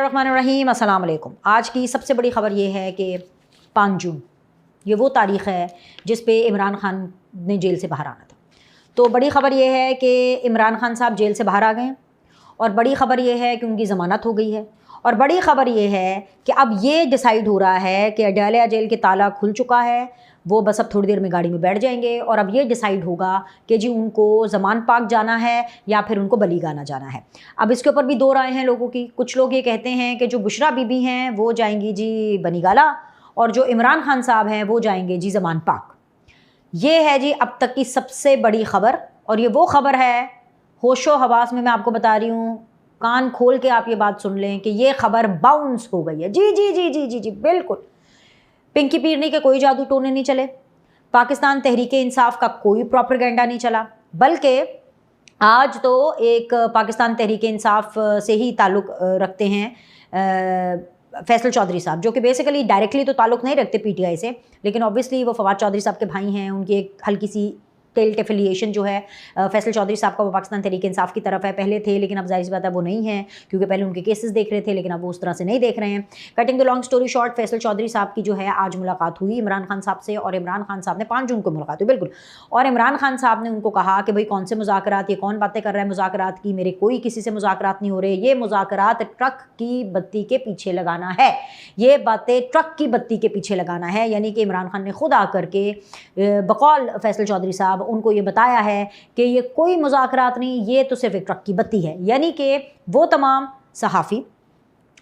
बिस्मिल्लाहिर्रहमानिर्रहीम, अस्सलाम वालेकुम। आज की सबसे बड़ी ख़बर ये है कि 5 जून ये वो तारीख़ है जिस पे इमरान ख़ान ने जेल से बाहर आना था। तो बड़ी ख़बर ये है कि इमरान ख़ान साहब जेल से बाहर आ गए हैं और बड़ी ख़बर ये है कि उनकी ज़मानत हो गई है और बड़ी ख़बर ये है कि अब ये डिसाइड हो रहा है कि अडालिया जेल के ताला खुल चुका है, वो बस अब थोड़ी देर में गाड़ी में बैठ जाएंगे और अब ये डिसाइड होगा कि जी उनको ज़मान पाक जाना है या फिर उनको बलीगाना जाना है। अब इसके ऊपर भी दो राय हैं लोगों की। कुछ लोग ये कहते हैं कि जो बुशरा बीबी हैं वो जाएंगी जी बनीगाला और जो इमरान खान साहब हैं वो जाएंगे जी ज़मान पाक। ये है जी अब तक की सबसे बड़ी ख़बर और ये वो ख़बर है, होशो हवास में मैं आपको बता रही हूँ, कान खोल के आप ये बात सुन लें कि ये खबर बाउंस हो गई है। जी जी जी जी जी जी बिल्कुल। पिंकी पीरनी के कोई जादू टोने नहीं चले, पाकिस्तान तहरीक इंसाफ का कोई प्रोपेगेंडा नहीं चला, बल्कि आज तो एक पाकिस्तान तहरीक इंसाफ से ही ताल्लुक़ रखते हैं फैसल चौधरी साहब, जो कि बेसिकली डायरेक्टली तो ताल्लुक़ नहीं रखते पीटीआई से, लेकिन ऑब्वियसली वो फवाद चौधरी साहब के भाई हैं। उनकी एक हल्की सी टेल्ट एफिलिएशन जो है फैसल चौधरी साहब का वो पाकिस्तान तहरीक इंसाफ की तरफ है। पहले थे लेकिन अब जाहिर सी बात है वो नहीं है, क्योंकि पहले उनके केसेस देख रहे थे लेकिन अब वो उस तरह से नहीं देख रहे हैं। Cutting the long story short, Faisal Chaudhary साहब की जो है आज मुलाकात हुई इमरान खान साहब से और इमरान खान साहब ने 5 जून को मुलाकात हुई बिल्कुल। और इमरान खान साहब ने उनको कहा कि भाई कौन से मुज़ाकरात, ये कौन बातें कर रहा है मुज़ाकरात की, मेरे कोई किसी से मुज़ाकरात नहीं हो रहे, ये मुज़ाकरात ट्रक की बत्ती के पीछे लगाना है, ये बातें ट्रक की बत्ती के पीछे लगाना है। यानी कि इमरान खान ने खुद आकर के बकौल फैसल चौधरी साहब उनको ये बताया है कि ये कोई मुज़ाकरात नहीं, ये तो सिर्फ एक ट्रक की बत्ती है। यानी कि वो तमाम सहाफ़ी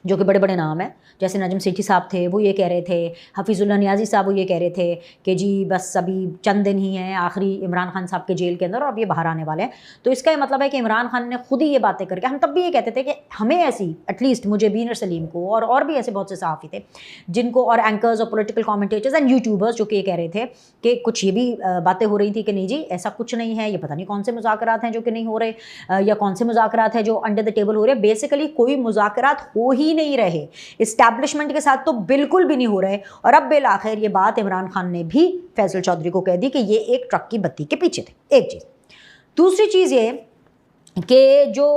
जो कि बड़े बड़े नाम हैं, जैसे नजम सेठी साहब थे वो ये कह रहे थे, हफीज़ुल्लाह नियाज़ी साहब वो ये कह रहे थे कि जी बस अभी चंद दिन ही हैं आखिरी इमरान खान साहब के जेल के अंदर और अब ये बाहर आने वाले हैं। तो इसका ये मतलब है कि इमरान खान ने खुद ही ये बातें करके, हम तब भी ये कहते थे कि हमें ऐसी एटलीस्ट मुझे बीनर सलीम को और भी ऐसे बहुत से सहाफ़ी थे जिनको, और एंकर्स और पॉलिटिकल कमेंटेटर्स एंड यूट्यूबर्स जो कि ये कह रहे थे कि कुछ ये भी बातें हो रही थी कि नहीं जी ऐसा कुछ नहीं है, ये पता नहीं कौन से मुज़ाकरात हैं जो कि नहीं हो रहे या कौन से मुज़ाकरात हैं जो अंडर द टेबल हो रहे। बेसिकली कोई मुज़ाकरात हो ही नहीं रहे, इस्टेब्लिशमेंट के साथ तो बिल्कुल भी नहीं हो रहे। और अब बिल आखिर ये बात इमरान खान ने भी फैसल चौधरी को कह दी कि ये एक ट्रक की बत्ती के पीछे थे। एक चीज़। दूसरी चीज़ ये कि जो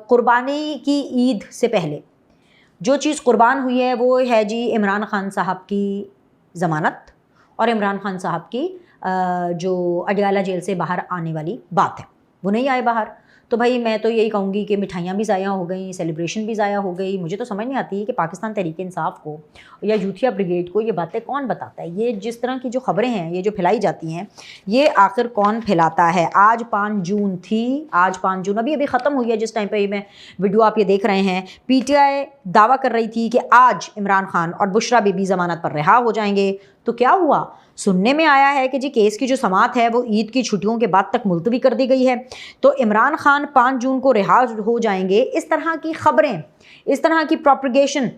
कुर्बानी की ईद से पहले जो चीज़ कुर्बान हुई है वो है जी इमरान खान साहब की ज़मानत और इमरान खान साहब की जो अडयाला जेल से बाहर आने वाली बात है, वो नहीं आए बाहर। तो भाई मैं तो यही कहूँगी कि मिठाइयाँ भी ज़ाया हो गई, सेलिब्रेशन भी ज़ाया हो गई। मुझे तो समझ नहीं आती है कि पाकिस्तान तहरीक इंसाफ को या यूथिया ब्रिगेड को ये बातें कौन बताता है। ये जिस तरह की जो खबरें हैं ये जो फैलाई जाती हैं ये आखिर कौन फैलाता है। आज 5 जून थी, आज 5 जून अभी ख़त्म हुई है जिस टाइम पर ये मैं वीडियो आप ये देख रहे हैं। पीटीआई दावा कर रही थी कि आज इमरान खान और बुशरा बीबी ज़मानत पर रिहा हो जाएंगे। तो क्या हुआ? सुनने में आया है कि जी केस की जो समाअत है वो ईद की छुट्टियों के बाद तक मुलतवी कर दी गई है। तो इमरान खान 5 जून को रिहा हो जाएंगे। इस तरह की खबरें, इस तरह की प्रोपेगेशन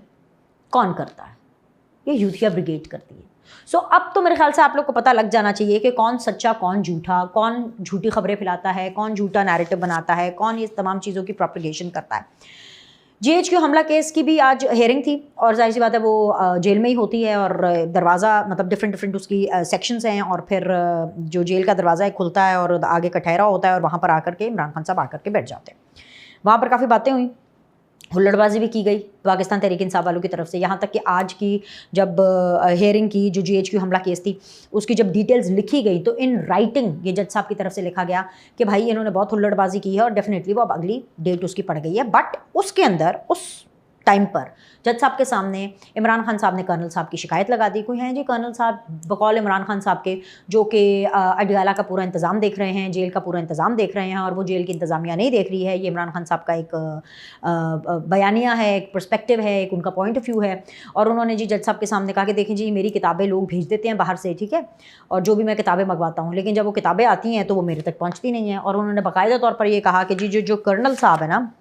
कौन करता है? ये यूथिया ब्रिगेड करती है। सो अब तो मेरे ख्याल से आप लोग को पता लग जाना चाहिए कि कौन सच्चा कौन झूठा, कौन झूठी खबरें फैलाता है, कौन झूठा नैरेटिव बनाता है, कौन ये तमाम चीज़ों की प्रोपेगेशन करता है। जीएचक्यू हमला केस की भी आज हेयरिंग थी और जाहिर सी बात है वो जेल में ही होती है और दरवाज़ा मतलब डिफरेंट उसकी सेक्शंस हैं और फिर जो जेल का दरवाज़ा है खुलता है और आगे कटहरा होता है और वहाँ पर आकर के इमरान खान साहब आकर के बैठ जाते हैं। वहाँ पर काफ़ी बातें हुई, हुल्लड़बाजी भी की गई पाकिस्तान तहरीक इंसाफ वालों की तरफ से। यहाँ तक कि आज की जब हेयरिंग की जो जीएचक्यू हमला केस थी उसकी जब डिटेल्स लिखी गई तो इन राइटिंग ये जज साहब की तरफ से लिखा गया कि भाई इन्होंने बहुत हुल्लड़बाजी की है और डेफिनेटली वो अब अगली डेट उसकी पड़ गई है। बट उसके अंदर उस टाइम पर जज साहब के सामने इमरान खान साहब ने कर्नल साहब की शिकायत लगा दी। कोई हैं जी कर्नल साहब बकौल इमरान खान साहब के जो कि अडयाला का पूरा इंतज़ाम देख रहे हैं, जेल का पूरा इंतज़ाम देख रहे हैं और वो जेल की इंतज़ामिया नहीं देख रही है। ये इमरान खान साहब का एक बयानिया है, एक पर्सपेक्टिव है, एक उनका पॉइंट ऑफ व्यू है। और उन्होंने जी जज साहब के सामने कहा कि देखिए जी मेरी किताबें लोग भेज देते हैं बाहर से, ठीक है, और जो भी मैं किताबें मंगवाता हूँ, लेकिन जब वो किताबें आती हैं तो वो मेरे तक पहुँचती नहीं हैं। और उन्होंने बाकायदा तौर पर ये कहा कि जी जो कर्नल साहब है ना,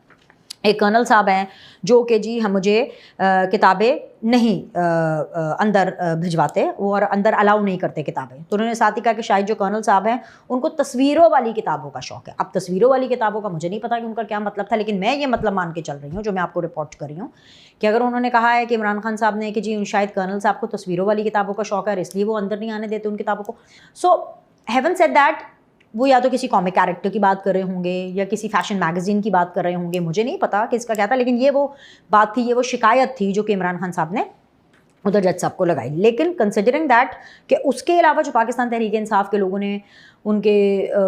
एक कर्नल साहब हैं जो कि जी हम मुझे किताबें नहीं अंदर भिजवाते और अंदर अलाउ नहीं करते किताबें। तो उन्होंने साथ ही कहा कि शायद जो कर्नल साहब हैं उनको तस्वीरों वाली किताबों का शौक़ है। अब तस्वीरों वाली किताबों का मुझे नहीं पता कि उनका क्या मतलब था, लेकिन मैं ये मतलब मान के चल रही हूँ जो मैं आपको रिपोर्ट कर रही हूँ कि अगर उन्होंने कहा है कि इमरान खान साहब ने कि जी शायद कर्नल साहब को तस्वीरों वाली किताबों का शौक़ है इसलिए वो अंदर नहीं आने देते उन किताबों को। सो हैवन सेड दैट वो या तो किसी कॉमिक कैरेक्टर की बात कर रहे होंगे या किसी फैशन मैगजीन की बात कर रहे होंगे, मुझे नहीं पता कि इसका क्या था, लेकिन ये वो बात थी, ये वो शिकायत थी जो कि इमरान खान साहब ने उधर जज साहब को लगाई। लेकिन कंसिडरिंग दैट कि उसके अलावा जो पाकिस्तान तहरीक इंसाफ के लोगों ने, उनके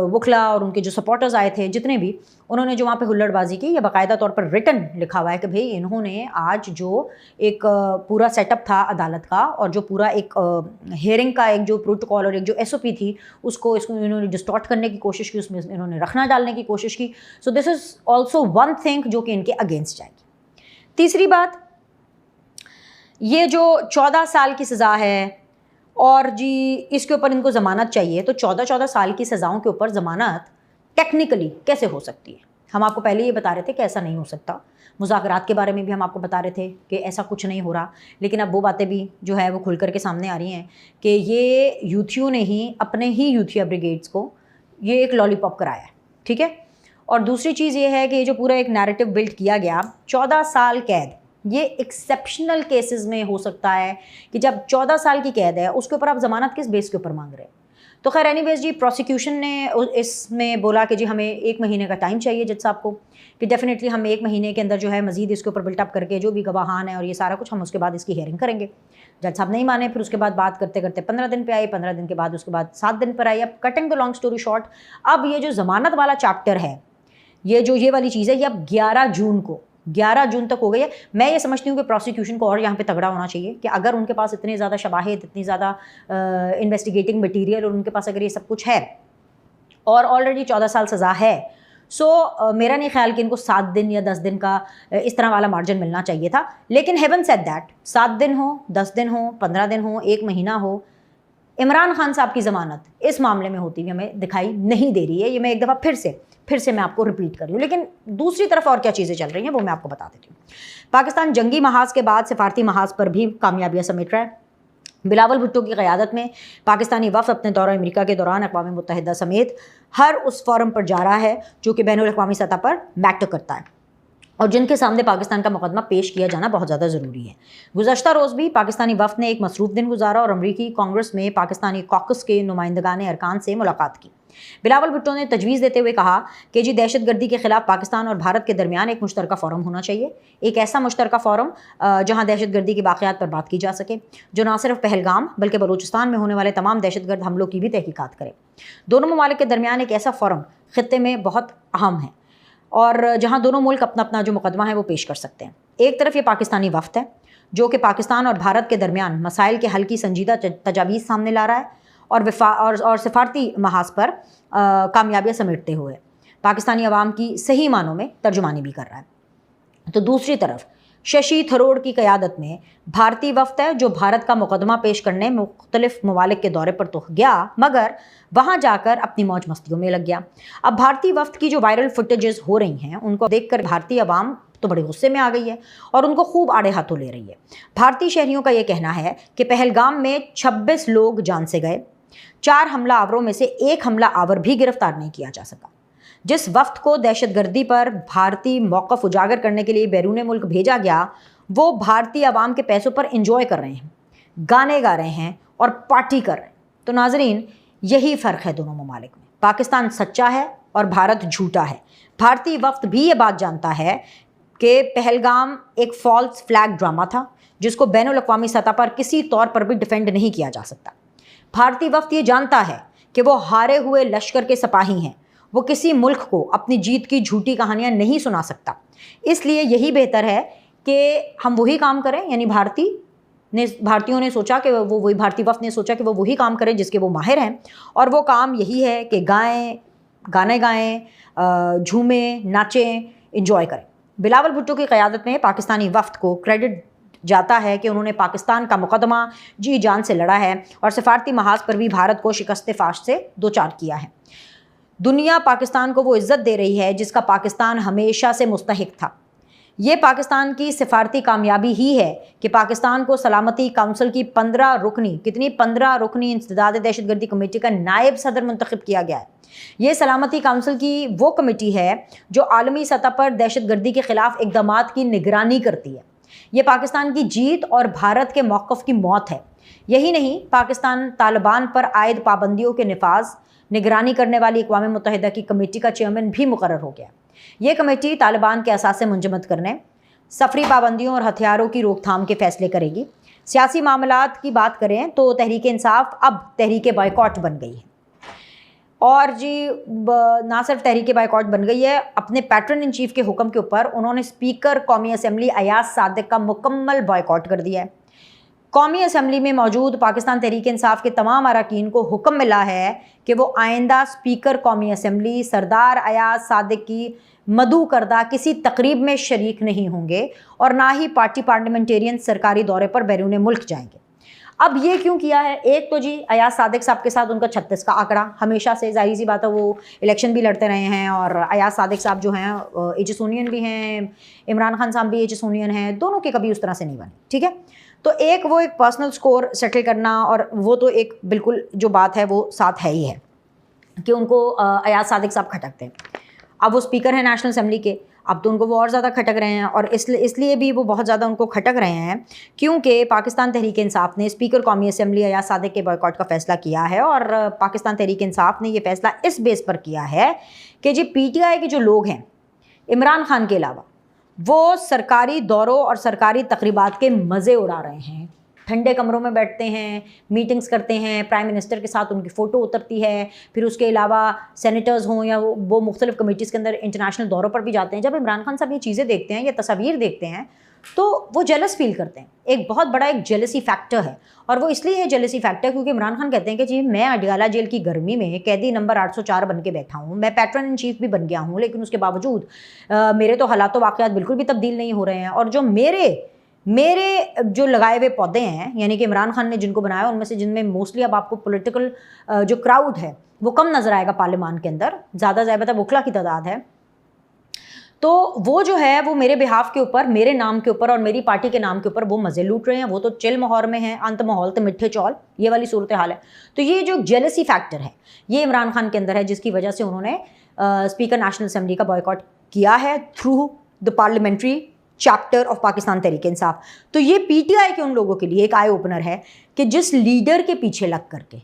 वकला और उनके जो सपोर्टर्स आए थे जितने भी, उन्होंने जो वहाँ पे हुल्लड़बाजी की, या बाकायदा तौर पर रिटन लिखा हुआ है कि भाई इन्होंने आज जो एक पूरा सेटअप था अदालत का और जो पूरा एक हेयरिंग का एक जो प्रोटोकॉल और एक जो SOP थी उसको इन्होंने डिस्टॉर्ट करने की कोशिश की, उसमें इन्होंने रखना डालने की कोशिश की। So this is also one thing जो कि इनके अगेंस्ट जाएगी। तीसरी बात, ये जो 14 साल की सज़ा है और जी इसके ऊपर इनको ज़मानत चाहिए, तो 14 साल की सज़ाओं के ऊपर ज़मानत टेक्निकली कैसे हो सकती है? हम आपको पहले ये बता रहे थे कि ऐसा नहीं हो सकता। मुज़ाकरात के बारे में भी हम आपको बता रहे थे कि ऐसा कुछ नहीं हो रहा, लेकिन अब वो बातें भी जो है वो खुल कर के सामने आ रही हैं कि ये यूथियों ने ही अपने ही यूथिया ब्रिगेड्स को ये एक लॉलीपॉप कराया है, ठीक है। और दूसरी चीज़ ये है कि ये जो पूरा एक नैरेटिव बिल्ड किया गया, 14 साल कैद, ये एक्सेप्शनल केसेस में हो सकता है कि जब 14 साल की कैद है उसके ऊपर आप ज़मानत किस बेस के ऊपर मांग रहे हैं। तो खैर एनीवेज जी, प्रोसिक्यूशन ने इसमें बोला कि जी हमें 1 महीने का टाइम चाहिए जज साहब को, कि डेफिनेटली हम 1 महीने के अंदर जो है मज़ीद इसके ऊपर बिल्टअप करके जो भी गवाहान है और ये सारा कुछ हम उसके बाद इसकी हेयरिंग करेंगे। जज साहब नहीं माने, फिर उसके बाद बात करते करते 15 दिन पे आई, 15 दिन के बाद उसके बाद 7 दिन पर आई। अब cutting the long story short, अब ये जो ज़मानत वाला चैप्टर है, ये वाली चीज़ है, ये अब 11 जून तक हो गई है। मैं ये समझती हूँ कि प्रोसिक्यूशन को और यहाँ पे तगड़ा होना चाहिए कि अगर उनके पास इतने ज़्यादा शवाहिद, इतनी ज़्यादा इन्वेस्टिगेटिंग मटीरियल और उनके पास अगर ये सब कुछ है और ऑलरेडी 14 साल सज़ा है, सो मेरा नहीं ख्याल कि इनको 7 दिन या 10 दिन का इस तरह वाला मार्जिन मिलना चाहिए था। लेकिन हेवन सेड दैट, 7 दिन हो, 10 दिन हो, 15 दिन हो, 1 महीना हो, इमरान खान साहब की ज़मानत इस मामले में होती हुई हमें दिखाई नहीं दे रही है। ये मैं एक दफ़ा फिर से मैं आपको रिपीट कर रही हूँ। लेकिन दूसरी तरफ और क्या चीज़ें चल रही हैं वो मैं आपको बता देती हूँ। पाकिस्तान जंगी महाज के बाद सिफारती महाज पर भी कामयाबियाँ समेट रहा है। बिलावल भुट्टो की क़यादत में पाकिस्तानी वफ़द अपने दौरा अमेरिका के दौरान अक़वाम मुत्तहिदा समेत हर उस फोरम पर जा रहा है जो कि बैनुल अक़वामी सतह पर मैटर करता है और जिनके सामने पाकिस्तान का मुकदमा पेश किया जाना बहुत ज़्यादा ज़रूरी है। गुज़श्ता रोज़ भी पाकिस्तानी वफ़द ने एक मसरूफ़ दिन गुजारा और अमरीकी कांग्रेस में पाकिस्तानी कॉकस के नुमाइंदगान अरकान से मुलाकात की। बिलावल भुट्टो ने तजवीज़ देते हुए कहा कि जी दहशतगर्दी के ख़िलाफ़ पाकिस्तान और भारत के दरमियान एक मुश्तरका फ़ोरम होना चाहिए, एक ऐसा मुश्तरका फ़ोरम जहाँ दहशतगर्दी के वाक़यात पर बात की जा सके, जो ना सिर्फ पहलगाम बल्कि बलूचिस्तान में होने वाले तमाम दहशतगर्द हमलों की भी तहकीकात करे। दोनों ममालिक के दरमियान एक ऐसा फ़ोरम ख़ित्ते में बहुत अहम है और जहाँ दोनों मुल्क अपना अपना जो मुकदमा है वो पेश कर सकते हैं। एक तरफ ये पाकिस्तानी वफ़द है जो कि पाकिस्तान और भारत के दरमियान मसाइल के हल की संजीदा तजावीज़ सामने ला रहा है और सिफारती महाज पर कामयाबियाँ समेटते हुए पाकिस्तानी अवाम की सही मानों में तर्जुमानी भी कर रहा है। तो दूसरी तरफ शशि थरूर की क़यादत में भारतीय वफ़द है जो भारत का मुकदमा पेश करने मुख्तलिफ ममालिक के दौरे पर तो गया, मगर वहाँ जाकर अपनी मौज मस्तियों में लग गया। अब भारतीय वफ़द की जो वायरल फुटेजेस हो रही हैं उनको देखकर भारतीय अवाम तो बड़े गुस्से में आ गई है और उनको खूब आड़े हाथों ले रही है। भारतीय शहरियों का ये कहना है कि पहलगाम में 26 लोग जान से गए, 4 हमला आवरों में से 1 हमला आवर भी गिरफ्तार नहीं किया जा सका। जिस वफ़द को दहशतगर्दी पर भारतीय मौक़िफ़ उजागर करने के लिए बैरून मुल्क भेजा गया, वो भारतीय अवाम के पैसों पर इंजॉय कर रहे हैं, गाने गा रहे हैं और पार्टी कर रहे हैं। तो नाज़रीन, यही फ़र्क है दोनों ममालिक में। पाकिस्तान सच्चा है और भारत झूठा है। भारतीय वफ़द भी ये बात जानता है कि पहलगाम एक फॉल्स फ्लैग ड्रामा था जिसको बैनुल अक़वामी सतह पर किसी तौर पर भी डिफेंड नहीं किया जा सकता। भारतीय वफ़द ये जानता है कि वो हारे हुए लश्कर के सिपाही हैं, वो किसी मुल्क को अपनी जीत की झूठी कहानियाँ नहीं सुना सकता। इसलिए यही बेहतर है कि हम वही काम करें, यानी भारतीयों ने सोचा कि वो वही भारतीय वफ़द ने सोचा कि वो वही काम करें जिसके वो माहिर हैं, और वो काम यही है कि गाने गाएं, झूमें, नाचें, इंजॉय करें। बिलावल भुट्टो की क़यादत में पाकिस्तानी वफ़द को क्रेडिट जाता है कि उन्होंने पाकिस्तान का मुकदमा जी जान से लड़ा है और सिफारती महाज पर भी भारत को शिकस्त फाश से दो चार किया है। दुनिया पाकिस्तान को वो इज़्ज़त दे रही है जिसका पाकिस्तान हमेशा से मुस्तहिक था। ये पाकिस्तान की सिफारती कामयाबी ही है कि पाकिस्तान को सलामती काउंसिल की 15 रुकनी इंसदाद दहशतगर्दी कमेटी का नायब सदर मुंतखब किया गया है। ये सलामती काउंसिल की वो कमेटी है जो आलमी सतह पर दहशतगर्दी के ख़िलाफ़ इक़दामात की निगरानी करती है। ये पाकिस्तान की जीत और भारत के मौक़िफ़ की मौत है। यही नहीं, पाकिस्तान तालिबान पर आयद पाबंदियों के निफाज निगरानी करने वाली अक़वाम मुत्तहिदा की कमेटी का चेयरमैन भी मुकर्रर हो गया। ये कमेटी तालिबान के असासे मुंजमद करने, सफरी पाबंदियों और हथियारों की रोकथाम के फैसले करेगी। सियासी मामलात की बात करें तो तहरीक इंसाफ अब तहरीक बायकॉट बन गई है। और जी ना सिर्फ तहरीक बायकॉट बन गई है, अपने पैटर्न इन चीफ के हुक्म के ऊपर उन्होंने स्पीकर कौमी असम्बली अयाज सादिक का मुकम्मल बॉयकॉट कर दिया है। कौमी असम्बली में मौजूद पाकिस्तान तहरीक इंसाफ के तमाम अरकान को हुक्म मिला है कि वो आइंदा स्पीकर कौमी असम्बली सरदार अयाज सादिक की मदऊ करदा किसी तकरीब में शरीक नहीं होंगे और ना ही पार्टी पार्लियामेंटेरियन सरकारी दौरे पर बैरून मुल्क जाएंगे। अब ये क्यों किया है? एक तो जी अयाज सादिक साहब के साथ उनका 36 का आंकड़ा हमेशा से, जाहिर सी बात है, वो इलेक्शन भी लड़ते रहे हैं और अयाज सादिक साहब जो हैं एचएसोनियन भी हैं, इमरान खान साहब भी एचएसोनियन हैं, दोनों के कभी उस तरह से नहीं बने। ठीक है, तो एक वो एक पर्सनल स्कोर सेटल करना, और वो तो एक बिल्कुल जो बात है वो साथ है ही है कि उनको अयाज सादिक साहब खटकते हैं। अब वो स्पीकर हैं नेशनल असम्बली के, अब तो उनको वो और ज़्यादा खटक रहे हैं, और इसलिए भी वो बहुत ज़्यादा उनको खटक रहे हैं क्योंकि पाकिस्तान तहरीक इंसाफ ने स्पीकर कौमी असम्बली अयाज सादिक के बॉयकॉट का फ़ैसला किया है। और पाकिस्तान तहरीक इंसाफ ने ये फ़ैसला इस बेस पर किया है कि जी PTI के जो लोग हैं इमरान खान के अलावा, वो सरकारी दौरों और सरकारी तकरीबात के मज़े उड़ा रहे हैं, ठंडे कमरों में बैठते हैं, मीटिंग्स करते हैं, प्राइम मिनिस्टर के साथ उनकी फ़ोटो उतरती है, फिर उसके अलावा सेनेटर्स हों या वो मुख्तलिफ़ कमेटीज़ के अंदर इंटरनेशनल दौरों पर भी जाते हैं। जब इमरान खान साहब ये चीज़ें देखते हैं, ये तस्वीर देखते हैं, तो वो जेलस फील करते हैं। एक बहुत बड़ा एक जेलसी फैक्टर है, और वो इसलिए है जेलसी फैक्टर क्योंकि इमरान खान कहते हैं कि जी मैं अडयाला जेल की गर्मी में कैदी नंबर 804 बन के बैठा हूँ, मैं पैटर्न इन चीफ भी बन गया हूँ, लेकिन उसके बावजूद मेरे तो हालात वाक़यात बिल्कुल भी तब्दील नहीं हो रहे हैं। और जो मेरे जो लगाए हुए पौधे हैं, यानी कि इमरान खान ने जिनको बनाया, उनमें से जिनमें मोस्टली अब आपको पॉलिटिकल जो क्राउड है वो कम नज़र आएगा पार्लियामान के अंदर, ज़्यादा ज़्यादा वकला की तादाद है, तो वो जो है वो मेरे बिहाफ के ऊपर, मेरे नाम के ऊपर और मेरी पार्टी के नाम के ऊपर वो मज़े लूट रहे हैं। वो तो चिल माहौल में हैं, अंत माहौल तो मिठे चौल, ये वाली सूरत हाल है। तो ये जो जेलसी फैक्टर है ये इमरान खान के अंदर है, जिसकी वजह से उन्होंने स्पीकर नेशनल असम्बली का बॉयकॉट किया है through the parliamentary chapter of Pakistan Tehreek Insaf. तो ये PTI के उन लोगों के लिए एक आई ओपनर है कि जिस लीडर के पीछे लग करके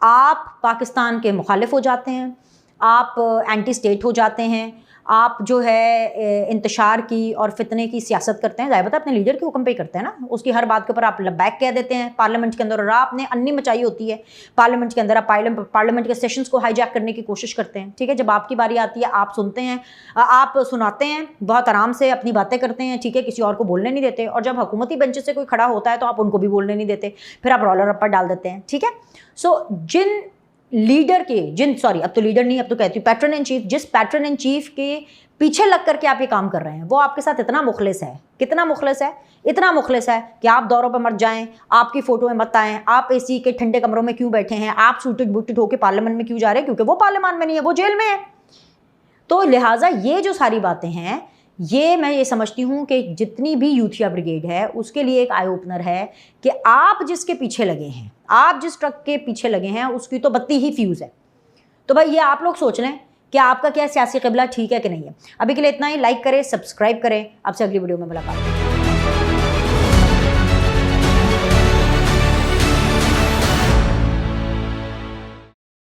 आप पाकिस्तान के मुखालिफ हो जाते हैं, आप एंटी स्टेट हो जाते हैं, आप जो है इंतशार की और फितने की सियासत करते हैं, ज़ाहिर बात है अपने लीडर के हुक्म पे ही करते हैं ना, उसकी हर बात के ऊपर आप लबैक कह देते हैं पार्लियामेंट के अंदर, और आपने अन्नी मचाई होती है पार्लियामेंट के अंदर, आप पार्लियामेंट के सेशंस को हाईजैक करने की कोशिश करते हैं। ठीक है, जब आपकी बारी आती है आप सुनते हैं, आप सुनाते हैं, बहुत आराम से अपनी बातें करते हैं, ठीक है, किसी और को बोलने नहीं देते, और जब हुकूमती बेंच से कोई खड़ा होता है तो आप उनको भी बोलने नहीं देते, फिर आप रोलर अप पर डाल देते हैं। ठीक है, सो जिन लीडर के अब तो लीडर नहीं, अब तो कहती हूँ पैटर्न इन चीफ, जिस पैटर्न इन चीफ के पीछे लग करके आप ये काम कर रहे हैं, वो आपके साथ इतना मुखलिस है, कितना मुखलिस है, इतना मुखलिस है कि आप दौरों पर मत जाएं, आपकी फ़ोटो में मत आएँ, आप AC के ठंडे कमरों में क्यों बैठे हैं, आप सूटेड बूटेड होकर पार्लियामेंट में क्यों जा रहे हैं, क्योंकि वो पार्लियामेंट में नहीं है, वो जेल में है। तो लिहाजा ये जो सारी बातें हैं, ये मैं ये समझती हूँ कि जितनी भी यूथिया ब्रिगेड है उसके लिए एक आई ओपनर है कि आप जिसके पीछे लगे हैं, आप जिस ट्रक के पीछे लगे हैं, उसकी तो बत्ती ही फ्यूज़ है। तो भाई ये आप लोग सोच लें कि आपका क्या सियासी क़िबला ठीक है कि नहीं है। अभी के लिए इतना ही, लाइक करें, सब्सक्राइब करें, आपसे अगली वीडियो में मुलाकात।